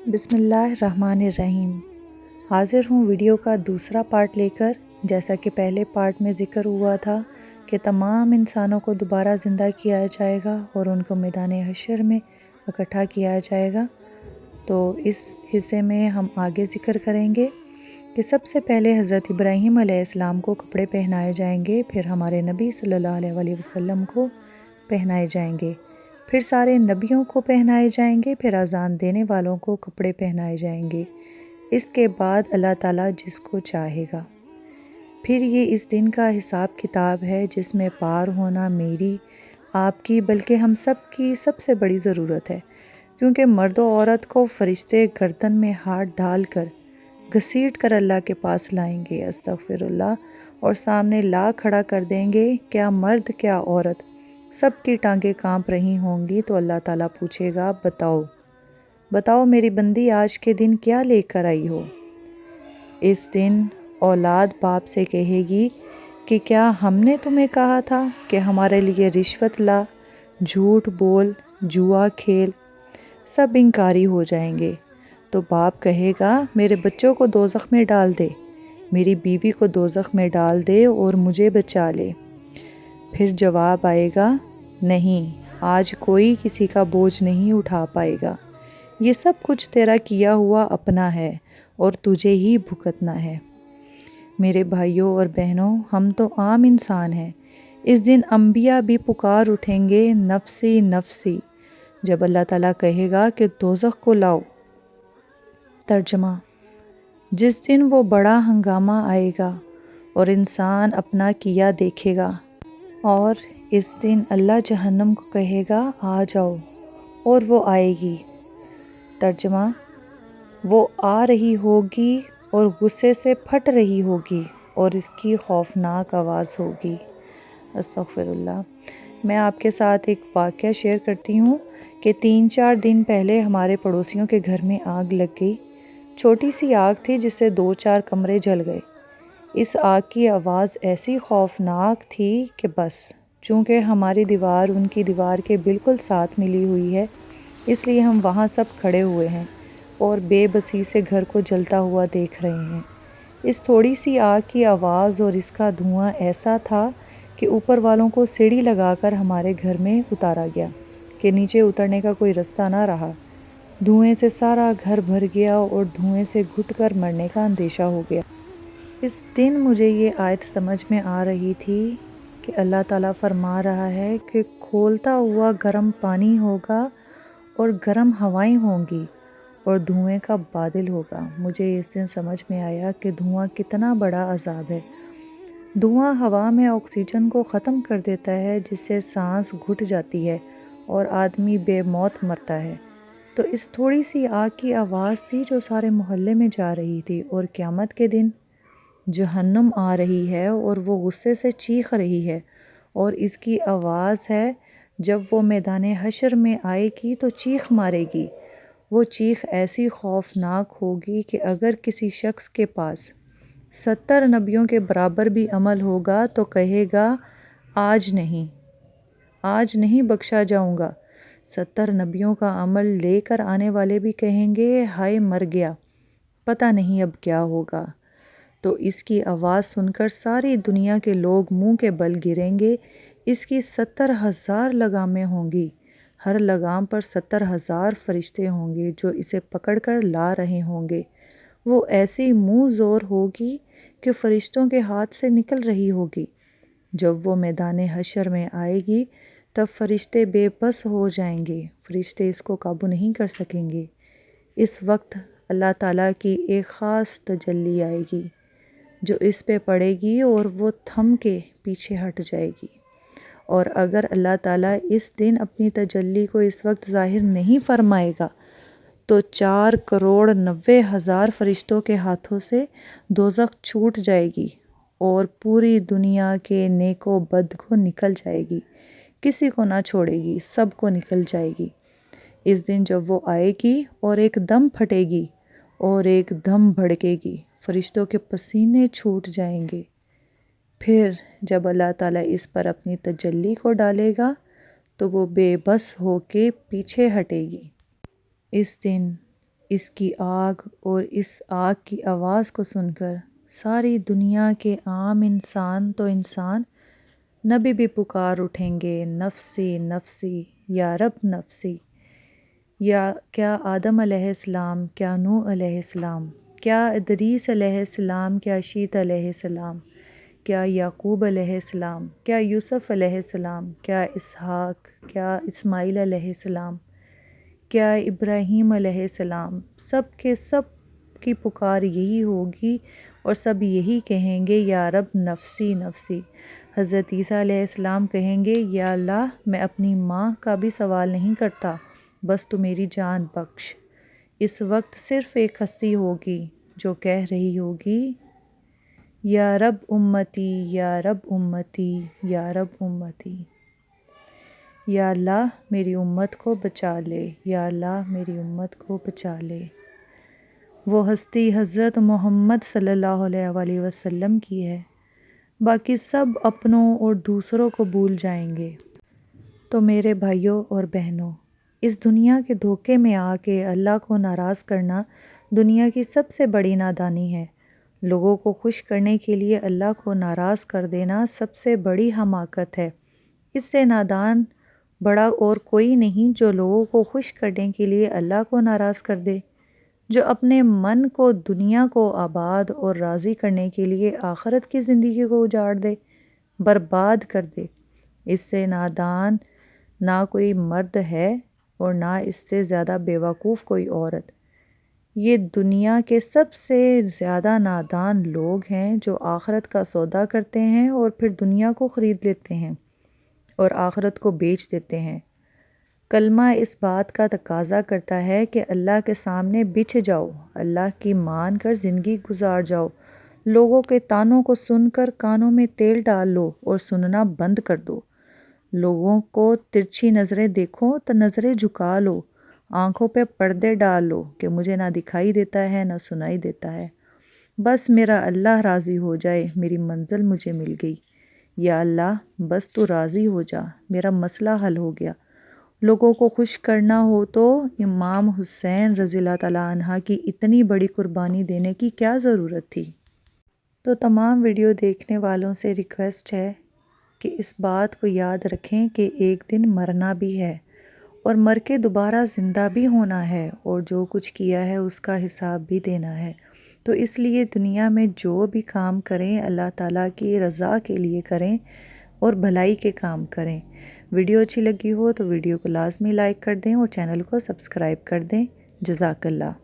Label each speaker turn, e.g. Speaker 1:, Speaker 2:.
Speaker 1: بسم اللہ الرحمن الرحیم۔ حاضر ہوں ویڈیو کا دوسرا پارٹ لے کر۔ جیسا کہ پہلے پارٹ میں ذکر ہوا تھا کہ تمام انسانوں کو دوبارہ زندہ کیا جائے گا اور ان کو میدان حشر میں اکٹھا کیا جائے گا، تو اس حصے میں ہم آگے ذکر کریں گے کہ سب سے پہلے حضرت ابراہیم علیہ السلام کو کپڑے پہنائے جائیں گے، پھر ہمارے نبی صلی اللہ علیہ وسلم کو پہنائے جائیں گے، پھر سارے نبیوں کو پہنائے جائیں گے، پھر اذان دینے والوں کو کپڑے پہنائے جائیں گے۔ اس کے بعد اللہ تعالیٰ جس کو چاہے گا۔ پھر یہ اس دن کا حساب کتاب ہے جس میں پار ہونا میری، آپ کی، بلکہ ہم سب کی سب سے بڑی ضرورت ہے، کیونکہ مرد و عورت کو فرشتے گردن میں ہاتھ ڈال کر گھسیٹ کر اللہ کے پاس لائیں گے، استغفر اللہ، اور سامنے لا کھڑا کر دیں گے، کیا مرد کیا عورت، سب کی ٹانگیں کانپ رہی ہوں گی، تو اللہ تعالیٰ پوچھے گا بتاؤ میری بندی آج کے دن کیا لے کر آئی ہو۔ اس دن اولاد باپ سے کہے گی کہ کیا ہم نے تمہیں کہا تھا کہ ہمارے لیے رشوت لا، جھوٹ بول، جوا کھیل، سب انکاری ہو جائیں گے۔ تو باپ کہے گا میرے بچوں کو دوزخ میں ڈال دے، میری بیوی کو دوزخ میں ڈال دے اور مجھے بچا لے۔ پھر جواب آئے گا نہیں، آج کوئی کسی کا بوجھ نہیں اٹھا پائے گا، یہ سب کچھ تیرا کیا ہوا اپنا ہے اور تجھے ہی بھگتنا ہے۔ میرے بھائیوں اور بہنوں، ہم تو عام انسان ہیں۔ اس دن انبیاء بھی پکار اٹھیں گے نفسی نفسی، جب اللہ تعالیٰ کہے گا کہ دوزخ کو لاؤ۔ ترجمہ: جس دن وہ بڑا ہنگامہ آئے گا اور انسان اپنا کیا دیکھے گا، اور اس دن اللہ جہنم کو کہے گا آ جاؤ، اور وہ آئے گی۔ ترجمہ: وہ آ رہی ہوگی اور غصے سے پھٹ رہی ہوگی اور اس کی خوفناک آواز ہوگی۔ استغفر اللہ۔ میں آپ کے ساتھ ایک واقعہ شیئر کرتی ہوں کہ 3-4 دن پہلے ہمارے پڑوسیوں کے گھر میں آگ لگ گئی۔ چھوٹی سی آگ تھی جس سے 2-4 کمرے جل گئے۔ اس آگ کی آواز ایسی خوفناک تھی کہ بس، چونکہ ہماری دیوار ان کی دیوار کے بالکل ساتھ ملی ہوئی ہے، اس لیے ہم وہاں سب کھڑے ہوئے ہیں اور بے بسی سے گھر کو جلتا ہوا دیکھ رہے ہیں۔ اس تھوڑی سی آگ کی آواز اور اس کا دھواں ایسا تھا کہ اوپر والوں کو سیڑھی لگا کر ہمارے گھر میں اتارا گیا کہ نیچے اترنے کا کوئی رستہ نہ رہا۔ دھوئیں سے سارا گھر بھر گیا اور دھوئیں سے گھٹ کر مرنے کا اندیشہ ہو گیا۔ اس دن مجھے یہ آیت سمجھ میں آ رہی تھی کہ اللہ تعالیٰ فرما رہا ہے کہ کھولتا ہوا گرم پانی ہوگا اور گرم ہوائیں ہوں گی اور دھوئیں کا بادل ہوگا۔ مجھے اس دن سمجھ میں آیا کہ دھواں کتنا بڑا عذاب ہے۔ دھواں ہوا میں آکسیجن کو ختم کر دیتا ہے، جس سے سانس گھٹ جاتی ہے اور آدمی بے موت مرتا ہے۔ تو اس تھوڑی سی آگ کی آواز تھی جو سارے محلے میں جا رہی تھی، اور قیامت کے دن جہنم آ رہی ہے اور وہ غصے سے چیخ رہی ہے، اور اس کی آواز ہے جب وہ میدان حشر میں آئے گی تو چیخ مارے گی۔ وہ چیخ ایسی خوفناک ہوگی کہ اگر کسی شخص کے پاس 70 نبیوں کے برابر بھی عمل ہوگا تو کہے گا آج نہیں بخشا جاؤں گا۔ 70 نبیوں کا عمل لے کر آنے والے بھی کہیں گے ہائے مر گیا، پتہ نہیں اب کیا ہوگا۔ تو اس کی آواز سن کر ساری دنیا کے لوگ منہ کے بل گریں گے۔ اس کی 70,000 لگامیں ہوں گی، ہر لگام پر 70,000 فرشتے ہوں گے جو اسے پکڑ کر لا رہے ہوں گے۔ وہ ایسی منہ زور ہوگی کہ فرشتوں کے ہاتھ سے نکل رہی ہوگی۔ جب وہ میدان حشر میں آئے گی تب فرشتے بے بس ہو جائیں گے، فرشتے اس کو قابو نہیں کر سکیں گے۔ اس وقت اللہ تعالیٰ کی ایک خاص تجلی آئے گی جو اس پہ پڑے گی اور وہ تھم کے پیچھے ہٹ جائے گی، اور اگر اللہ تعالیٰ اس دن اپنی تجلی کو اس وقت ظاہر نہیں فرمائے گا تو 4,90,000 فرشتوں کے ہاتھوں سے دوزخ چھوٹ جائے گی اور پوری دنیا کے نیک و بد کو نکل جائے گی، کسی کو نہ چھوڑے گی، سب کو نکل جائے گی۔ اس دن جب وہ آئے گی اور ایک دم پھٹے گی اور ایک دم بھڑکے گی، فرشتوں کے پسینے چھوٹ جائیں گے۔ پھر جب اللہ تعالیٰ اس پر اپنی تجلی کو ڈالے گا تو وہ بے بس ہو کے پیچھے ہٹے گی۔ اس دن اس کی آگ اور اس آگ کی آواز کو سن کر ساری دنیا کے عام انسان تو انسان نبی بھی پکار اٹھیں گے، نفسی نفسی یا رب نفسی۔ یا کیا آدم علیہ السلام، کیا نوح علیہ السلام، کیا ادریس علیہ السلام، کیا شیت علیہ السلام، کیا یعقوب علیہ السلام، کیا یوسف علیہ السلام، کیا اسحاق، کیا اسماعیل علیہ السلام، کیا ابراہیم علیہ السلام، سب کے سب کی پکار یہی ہوگی اور سب یہی کہیں گے یا رب نفسی نفسی۔ حضرت عیسیٰ علیہ السلام کہیں گے یا اللہ میں اپنی ماں کا بھی سوال نہیں کرتا، بس تو میری جان بخش۔ اس وقت صرف ایک ہستی ہوگی جو کہہ رہی ہوگی یا رب امتی یا رب امتی یا رب امتی۔ یا اللہ میری امت کو بچا لے، یا اللہ میری امت کو بچا لے۔ وہ ہستی حضرت محمد صلی اللہ علیہ وآلہ وسلم کی ہے، باقی سب اپنوں اور دوسروں کو بھول جائیں گے۔ تو میرے بھائیوں اور بہنوں، اس دنیا کے دھوکے میں آ کے اللہ کو ناراض کرنا دنیا کی سب سے بڑی نادانی ہے۔ لوگوں کو خوش کرنے کے لیے اللہ کو ناراض کر دینا سب سے بڑی حماقت ہے۔ اس سے نادان بڑا اور کوئی نہیں جو لوگوں کو خوش کرنے کے لیے اللہ کو ناراض کر دے، جو اپنے من کو دنیا کو آباد اور راضی کرنے کے لیے آخرت کی زندگی کو اجاڑ دے، برباد کر دے۔ اس سے نادان نہ کوئی مرد ہے اور نہ اس سے زیادہ بیوقوف کوئی عورت۔ یہ دنیا کے سب سے زیادہ نادان لوگ ہیں جو آخرت کا سودا کرتے ہیں اور پھر دنیا کو خرید لیتے ہیں اور آخرت کو بیچ دیتے ہیں۔ کلمہ اس بات کا تقاضا کرتا ہے کہ اللہ کے سامنے بچھ جاؤ، اللہ کی مان کر زندگی گزار جاؤ، لوگوں کے طعنوں کو سن کر کانوں میں تیل ڈال لو اور سننا بند کر دو۔ لوگوں کو ترچھی نظریں دیکھو تو نظریں جھکا لو، آنکھوں پہ پردے ڈال لو کہ مجھے نہ دکھائی دیتا ہے نہ سنائی دیتا ہے، بس میرا اللہ راضی ہو جائے، میری منزل مجھے مل گئی۔ یا اللہ بس تو راضی ہو جا، میرا مسئلہ حل ہو گیا۔ لوگوں کو خوش کرنا ہو تو امام حسین رضی اللہ تعالیٰ عنہ کی اتنی بڑی قربانی دینے کی کیا ضرورت تھی؟ تو تمام ویڈیو دیکھنے والوں سے ریکویسٹ ہے کہ اس بات کو یاد رکھیں کہ ایک دن مرنا بھی ہے اور مر کے دوبارہ زندہ بھی ہونا ہے، اور جو کچھ کیا ہے اس کا حساب بھی دینا ہے۔ تو اس لیے دنیا میں جو بھی کام کریں اللہ تعالیٰ کی رضا کے لیے کریں اور بھلائی کے کام کریں۔ ویڈیو اچھی لگی ہو تو ویڈیو کو لازمی لائک کر دیں اور چینل کو سبسکرائب کر دیں۔ جزاک اللہ۔